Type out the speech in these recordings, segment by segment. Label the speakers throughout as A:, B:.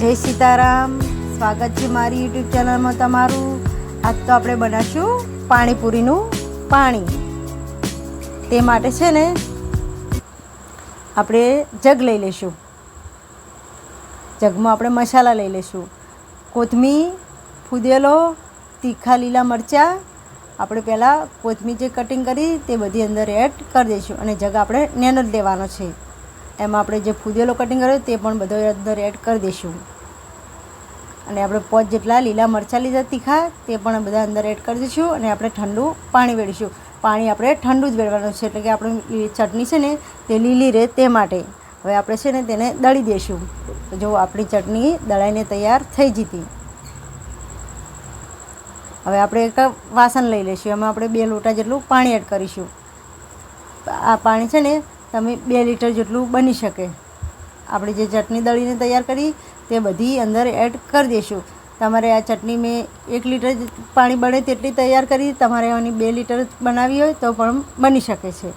A: જય સીતારામ, સ્વાગત છે મારી યુટ્યુબ ચેનલમાં તમારું। આજ તો આપણે બનાવીશું પાણીપુરીનું પાણી। તે માટે છે ને આપણે જગ લઈ લઈશું। જગમાં આપણે મસાલા લઈ લઈશું। કોથમીર, ફુદેલો, તીખા લીલા મરચાં। આપણે પહેલાં કોથમીર જે કટિંગ કરી તે બધી અંદર એડ કરી દઈશું અને જગ આપણે નેનો જ લેવાનો છે। એમાં આપણે જે ફુદેલો કટિંગ કર્યો તે પણ બધો અંદર એડ કરી દઈશું અને આપણે 5 જેટલા લીલા મરચાં લીધા તીખા તે પણ બધા અંદર એડ કરી દઈશું અને આપણે ઠંડુ પાણી વેડીશું। પાણી આપણે ઠંડુ જ વેડવાનું છે એટલે કે આપણી ચટણી છે ને તે લીલી રહે તે માટે। હવે આપણે છે ને તેને દળી દઈશું। તો જો આપણી ચટણી દળાઈને તૈયાર થઈ જતી। હવે આપણે એક વાસણ લઈ લઈશું। એમાં આપણે 2 લોટા જેટલું પાણી એડ કરીશું। આ પાણી છે ને તમે 2 લીટર જેટલું બની શકે। આપણે જે ચટણી દળીને તૈયાર કરી તે બધી અંદર એડ કરી દઈશું। તમારે આ ચટણી મેં 1 લીટર પાણી બને તેટલી તૈયાર કરી, તમારે આની 2 લીટર બનાવી હોય તો પણ બની શકે છે।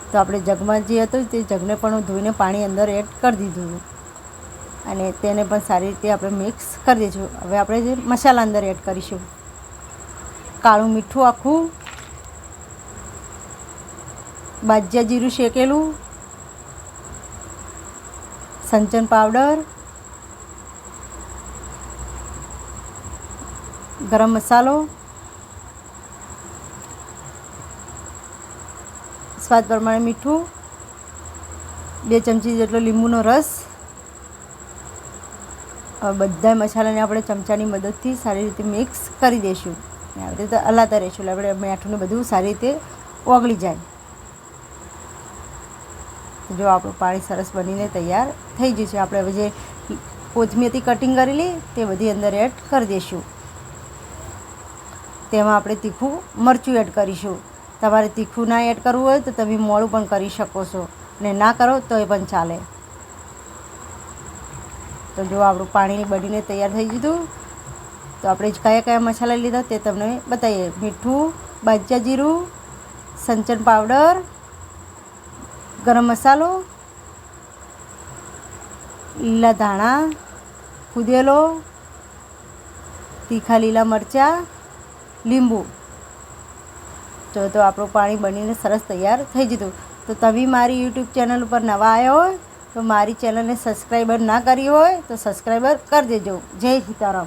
A: તો આપણે જગમાં જે હતું તે જગને પણ ધોઈને પાણી અંદર એડ કરી દીધું અને તેને પણ સારી રીતે આપણે મિક્સ કરી દઈશું। હવે આપણે જે મસાલા અંદર એડ કરીશું। કાળું મીઠું આખું, બાજિયા જીરું શેકેલું, સંચન પાવડર, ગરમ મસાલો, સ્વાદ પ્રમાણે મીઠું, 2 ચમચી જેટલો લીંબુનો રસ। હવે બધા મસાલાને આપણે ચમચાની મદદથી સારી રીતે મિક્સ કરી દઈશું। આવી રીતે હલાતા રહીશું એટલે આપણે મીઠુંને બધું સારી રીતે ઓગળી જાય। જો આપણું પાણી સરસ બનીને તૈયાર થઈ ગયું છે। આપણે હવે જે કોથમીરથી કટિંગ કરેલી તે બધી અંદર એડ કરી દઈશું। તેમાં આપણે તીખું મરચું એડ કરીશું। તમારે તીખું ના એડ કરવું હોય તો તમે મોળું પણ કરી શકો છો અને ના કરો તો એ પણ ચાલે। તો જો આપણું પાણી બનીને તૈયાર થઈ ગયું। તો આપણે કયા કયા મસાલા લીધા તે તમને બતાવીએ। મીઠું, બાજિયા જીરું, સંચન પાવડર, ગરમ મસાલો, લીલા ધાણા, ફુદેલો, તીખા લીલા મરચાં, લીંબુ। તો આપણું પાણી બનીને સરસ તૈયાર થઈ ગયું। તો તમે મારી યુટ્યુબ ચેનલ ઉપર નવા આવ્યા હોય તો મારી ચેનલને સબસ્ક્રાઈબર ના કરી હોય તો સબસ્ક્રાઈબર કરી દેજો। જય સીતારામ।